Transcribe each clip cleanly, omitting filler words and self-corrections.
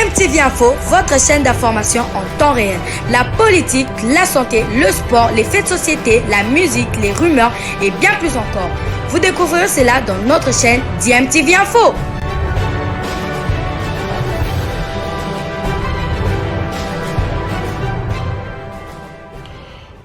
DMTV Info, votre chaîne d'information en temps réel. La politique, la santé, le sport, les faits de société, la musique, les rumeurs et bien plus encore. Vous découvrirez cela dans notre chaîne DMTV Info.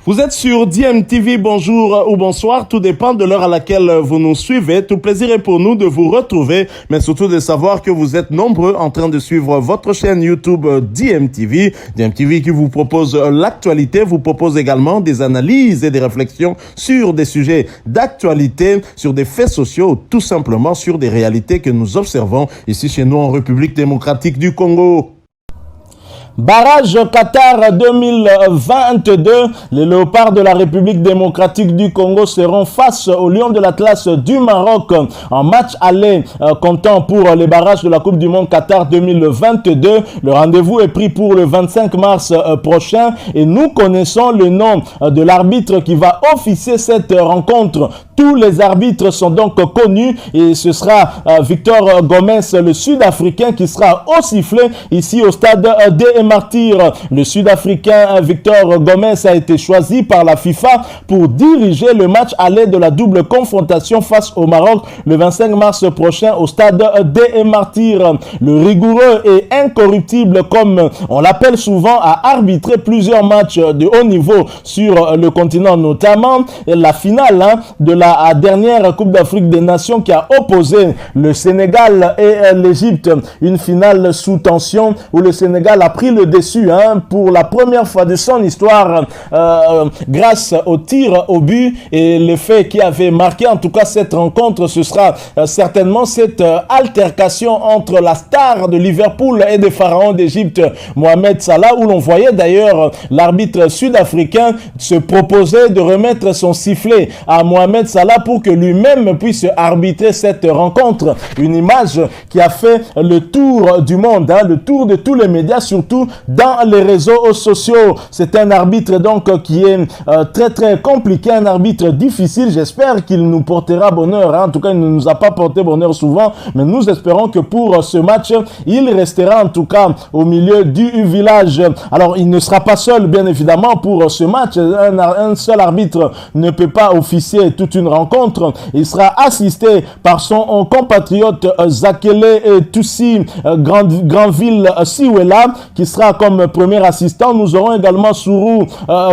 Vous êtes sur DMTV, bonjour ou bonsoir, tout dépend de l'heure à laquelle vous nous suivez. Tout plaisir est pour nous de vous retrouver, mais surtout de savoir que vous êtes nombreux en train de suivre votre chaîne YouTube DMTV. DMTV qui vous propose l'actualité, vous propose également des analyses et des réflexions sur des sujets d'actualité, sur des faits sociaux, tout simplement sur des réalités que nous observons ici chez nous en République démocratique du Congo. Barrage Qatar 2022, les léopards de la République démocratique du Congo seront face aux lions de l'Atlas du Maroc en match aller comptant pour les barrages de la Coupe du Monde Qatar 2022. Le rendez-vous est pris pour le 25 mars prochain et nous connaissons le nom de l'arbitre qui va officier cette rencontre. Tous les arbitres sont donc connus et ce sera Victor Gomez, le Sud-Africain, qui sera au sifflet ici au stade des Martyrs. Le Sud-Africain Victor Gomez a été choisi par la FIFA pour diriger le match aller de la double confrontation face au Maroc le 25 mars prochain au stade des Martyrs. Le rigoureux et incorruptible, comme on l'appelle souvent, a arbitré plusieurs matchs de haut niveau sur le continent, notamment la finale de la dernière Coupe d'Afrique des Nations qui a opposé le Sénégal et l'Égypte. Une finale sous tension où le Sénégal a pris le dessus pour la première fois de son histoire grâce au tir au but, et le fait qui avait marqué en tout cas cette rencontre, ce sera certainement cette altercation entre la star de Liverpool et des pharaons d'Égypte, Mohamed Salah, où l'on voyait d'ailleurs l'arbitre sud-africain se proposer de remettre son sifflet à Mohamed Salah pour que lui-même puisse arbitrer cette rencontre. Une image qui a fait le tour du monde, le tour de tous les médias, surtout dans les réseaux sociaux. C'est un arbitre donc qui est très très compliqué, un arbitre difficile. J'espère qu'il nous portera bonheur. En tout cas, il ne nous a pas porté bonheur souvent, mais nous espérons que pour ce match, il restera en tout cas au milieu du village. Alors, il ne sera pas seul, bien évidemment, pour ce match. Un seul arbitre ne peut pas officier toute une rencontre. Il sera assisté par son compatriote Zakele et Toussi Granville Siwela, qui sera comme premier assistant. Nous aurons également Sourou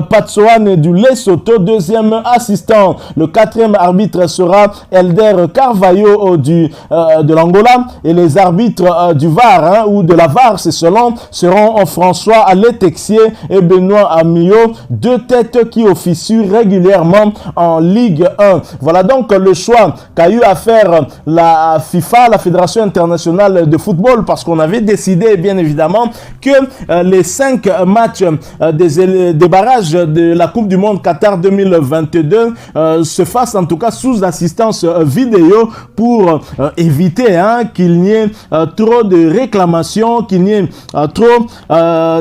Patsoane du Lesotho, deuxième assistant. Le quatrième arbitre sera Elder Carvalho de l'Angola, et les arbitres du VAR ou de la VAR, c'est selon, seront François Letexier et Benoît Amio, deux têtes qui officient régulièrement en Ligue 1. Voilà donc le choix qu'a eu à faire la FIFA, la Fédération internationale de football, parce qu'on avait décidé bien évidemment que les 5 matchs des barrages de la Coupe du Monde Qatar 2022 se fassent en tout cas sous assistance vidéo pour éviter qu'il n'y ait trop de réclamations, qu'il n'y ait trop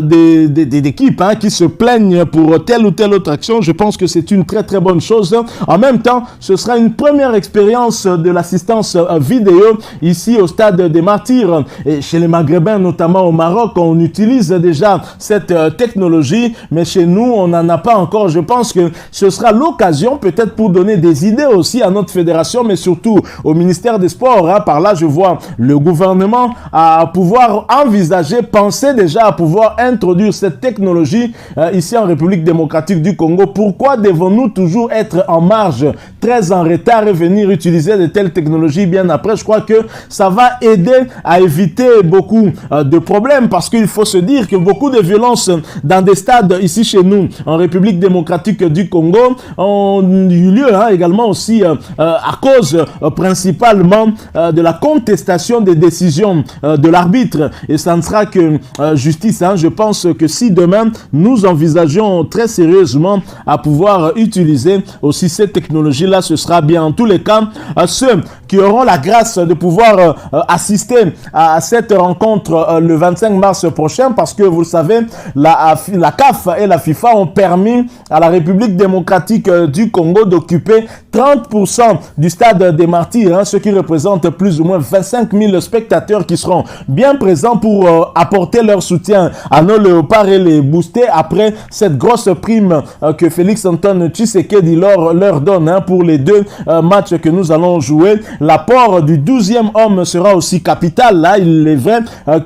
d'équipes qui se plaignent pour telle ou telle autre action. Je pense que c'est une très très bonne chose. En même temps, ce sera une première expérience de l'assistance vidéo ici au stade des Martyrs. Et chez les Maghrébins, notamment au Maroc, on utilise déjà cette technologie, mais chez nous, on n'en a pas encore. Je pense que ce sera l'occasion peut-être pour donner des idées aussi à notre fédération, mais surtout au ministère des Sports. Par là, je vois le gouvernement à pouvoir envisager, penser déjà à pouvoir introduire cette technologie ici en République démocratique du Congo. Pourquoi devons-nous toujours être en marge, très en retard, et venir utiliser de telles technologies bien après? Je crois que ça va aider à éviter beaucoup de problèmes, parce qu'il faut se dire que beaucoup de violences dans des stades ici chez nous en République démocratique du Congo ont eu lieu également aussi à cause principalement de la contestation des décisions de l'arbitre, et ça ne sera que justice. Je pense que si demain nous envisageons très sérieusement à pouvoir utiliser aussi cette technologie là, ce sera bien. En tous les cas, ceux qui auront la grâce de pouvoir assister à cette rencontre le 25 mars prochain, parce que vous le savez, la CAF et la FIFA ont permis à la République démocratique du Congo d'occuper 30% du stade des Martyrs, ce qui représente plus ou moins 25 000 spectateurs qui seront bien présents pour apporter leur soutien à nos léopards et les booster après cette grosse prime que Félix Antoine Tshisekedi leur donne pour les deux matchs que nous allons jouer. L'apport du 12e homme sera aussi capital. Là, il est vrai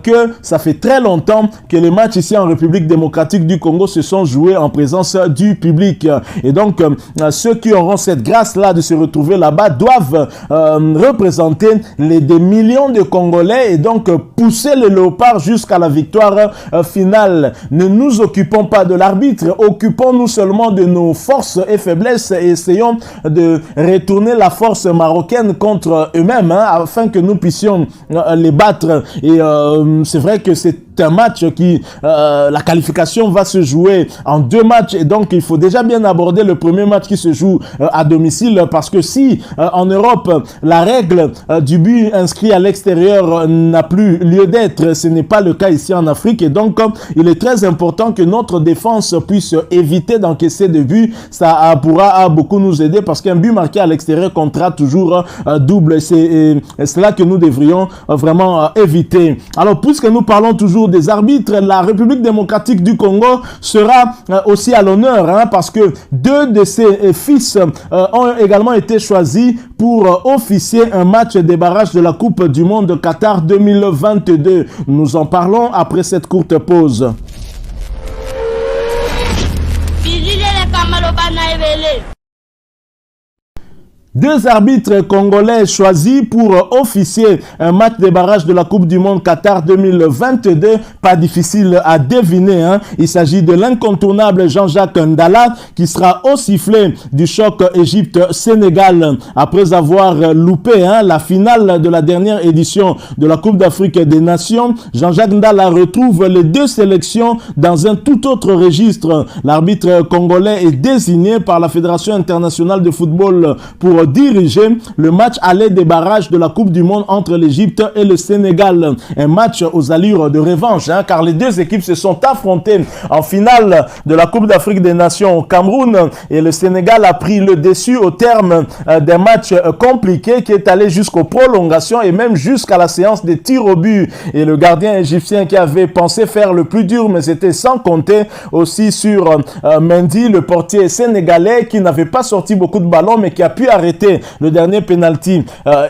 que ça fait très longtemps que les matchs ici en République démocratique du Congo se sont joués en présence du public. Et donc, ceux qui auront cette grâce-là de se retrouver là-bas doivent représenter des millions de Congolais et donc pousser les léopards jusqu'à la victoire finale. Ne nous occupons pas de l'arbitre, occupons-nous seulement de nos forces et faiblesses et essayons de retourner la force marocaine contre eux-mêmes afin que nous puissions les battre. Et c'est vrai que c'est un match qui, la qualification va se jouer en 2 matchs et donc il faut déjà bien aborder le premier match qui se joue à domicile, parce que si en Europe la règle du but inscrit à l'extérieur n'a plus lieu d'être, ce n'est pas le cas ici en Afrique, et donc il est très important que notre défense puisse éviter d'encaisser des buts. Ça pourra beaucoup nous aider, parce qu'un but marqué à l'extérieur comptera toujours double, et c'est là que nous devrions vraiment éviter. Alors, puisque nous parlons toujours des arbitres, la République démocratique du Congo sera aussi à l'honneur, parce que 2 de ses fils ont également été choisis pour officier un match des barrages de la Coupe du Monde Qatar 2022. Nous en parlons après cette courte pause. Deux arbitres congolais choisis pour officier un match des barrages de la Coupe du Monde Qatar 2022. Pas difficile à deviner. Il s'agit de l'incontournable Jean-Jacques Ndala qui sera au sifflet du choc Égypte-Sénégal. Après avoir loupé la finale de la dernière édition de la Coupe d'Afrique des Nations, Jean-Jacques Ndala retrouve les 2 sélections dans un tout autre registre. L'arbitre congolais est désigné par la Fédération internationale de football pour diriger le match aller des barrages de la Coupe du Monde entre l'Égypte et le Sénégal. Un match aux allures de revanche, car les 2 équipes se sont affrontées en finale de la Coupe d'Afrique des Nations au Cameroun, et le Sénégal a pris le dessus au terme d'un match compliqué qui est allé jusqu'aux prolongations et même jusqu'à la séance des tirs au but. Et le gardien égyptien qui avait pensé faire le plus dur, mais c'était sans compter aussi sur Mendy, le portier sénégalais, qui n'avait pas sorti beaucoup de ballons mais qui a pu arrêter le dernier penalty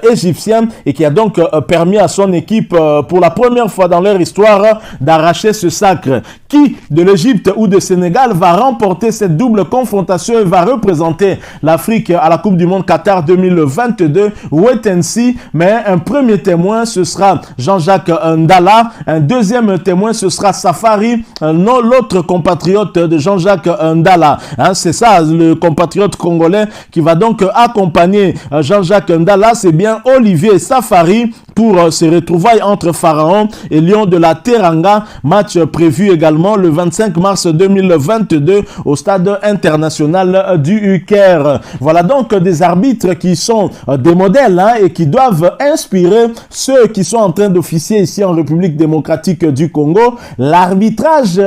égyptien, et qui a donc permis à son équipe pour la première fois dans leur histoire d'arracher ce sacre. Qui de l'Égypte ou de Sénégal va remporter cette double confrontation et va représenter l'Afrique à la Coupe du Monde Qatar 2022? Wait and see, mais un premier témoin ce sera Jean-Jacques Ndala, un deuxième témoin ce sera Safari, non l'autre compatriote de Jean-Jacques Ndala. C'est ça, le compatriote congolais qui va donc accompagner Jean-Jacques Ndala, c'est bien Olivier Safari pour ces retrouvailles entre Pharaon et Lion de la Teranga, match prévu également le 25 mars 2022 au stade international du Caire. Voilà donc des arbitres qui sont des modèles et qui doivent inspirer ceux qui sont en train d'officier ici en République démocratique du Congo. L'arbitrage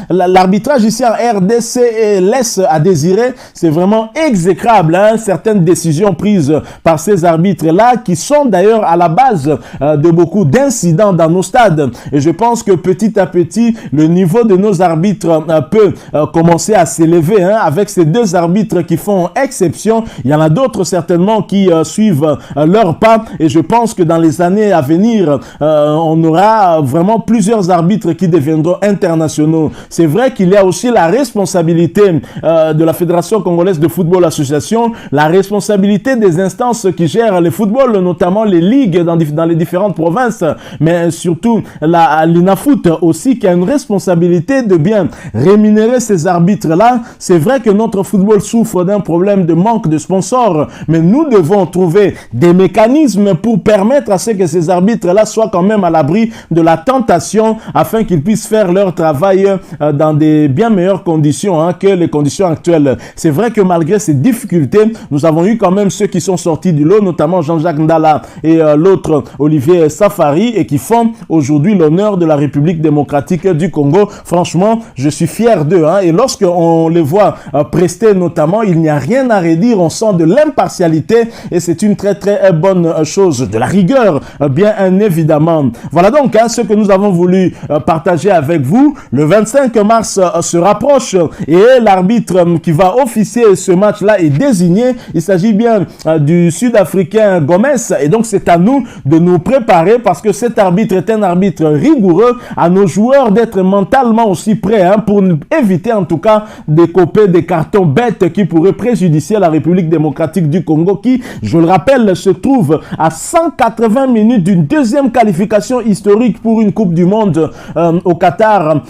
l'arbitrage ici en RDC laisse à désirer. C'est vraiment exécrable, certaines décisions prises par ces arbitres-là, qui sont d'ailleurs à la base de beaucoup d'incidents dans nos stades. Et je pense que petit à petit, le niveau de nos arbitres peut commencer à s'élever, avec ces 2 arbitres qui font exception. Il y en a d'autres certainement qui suivent leur pas, et je pense que dans les années à venir, on aura vraiment plusieurs arbitres qui deviendront internationaux. C'est vrai qu'il y a aussi la responsabilité de la Fédération congolaise de football association, la responsabilité des instances qui gèrent le football, notamment seulement les ligues dans les différentes provinces, mais surtout l'INAFOOT aussi, qui a une responsabilité de bien rémunérer ces arbitres-là. C'est vrai que notre football souffre d'un problème de manque de sponsors, mais nous devons trouver des mécanismes pour permettre à ce que ces arbitres-là soient quand même à l'abri de la tentation, afin qu'ils puissent faire leur travail dans des bien meilleures conditions que les conditions actuelles. C'est vrai que malgré ces difficultés, nous avons eu quand même ceux qui sont sortis du lot, notamment Jean-Jacques Ndala et l'autre Olivier Safari, et qui font aujourd'hui l'honneur de la République démocratique du Congo. Franchement, je suis fier d'eux. Et lorsqu'on les voit prester notamment, il n'y a rien à redire. On sent de l'impartialité et c'est une très très bonne chose. De la rigueur, bien évidemment. Voilà donc ce que nous avons voulu partager avec vous. Le 25 mars se rapproche et l'arbitre qui va officier ce match-là est désigné. Il s'agit bien du Sud-Africain Gomez, et donc c'est à nous de nous préparer, parce que cet arbitre est un arbitre rigoureux. À nos joueurs d'être mentalement aussi prêts pour éviter en tout cas d'écoper des cartons bêtes qui pourraient préjudicier la République démocratique du Congo, qui, je le rappelle, se trouve à 180 minutes d'une deuxième qualification historique pour une Coupe du Monde au Qatar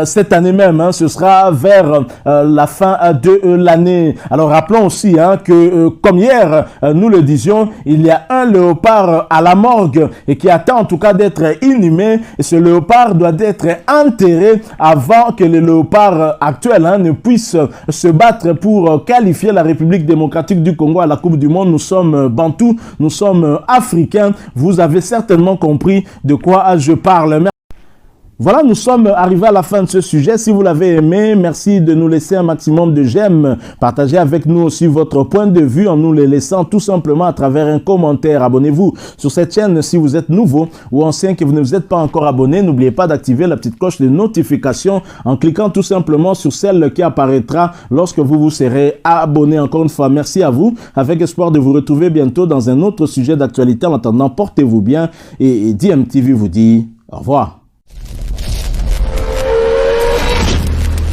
cette année même. Ce sera vers la fin de l'année. Alors rappelons aussi que comme hier nous le disions, il y a un léopard à la morgue et qui attend en tout cas d'être inhumé, et ce léopard doit être enterré avant que les léopards actuels ne puissent se battre pour qualifier la République démocratique du Congo à la Coupe du Monde. Nous sommes bantous, nous sommes africains. Vous avez certainement compris de quoi je parle. Voilà, nous sommes arrivés à la fin de ce sujet. Si vous l'avez aimé, merci de nous laisser un maximum de j'aime. Partagez avec nous aussi votre point de vue en nous les laissant tout simplement à travers un commentaire. Abonnez-vous sur cette chaîne si vous êtes nouveau ou ancien que vous ne vous êtes pas encore abonné. N'oubliez pas d'activer la petite cloche de notification en cliquant tout simplement sur celle qui apparaîtra lorsque vous vous serez abonné. Encore une fois, merci à vous, avec espoir de vous retrouver bientôt dans un autre sujet d'actualité. En attendant, portez-vous bien et DMTV vous dit au revoir.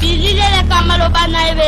Bilile le kamalo bana ebe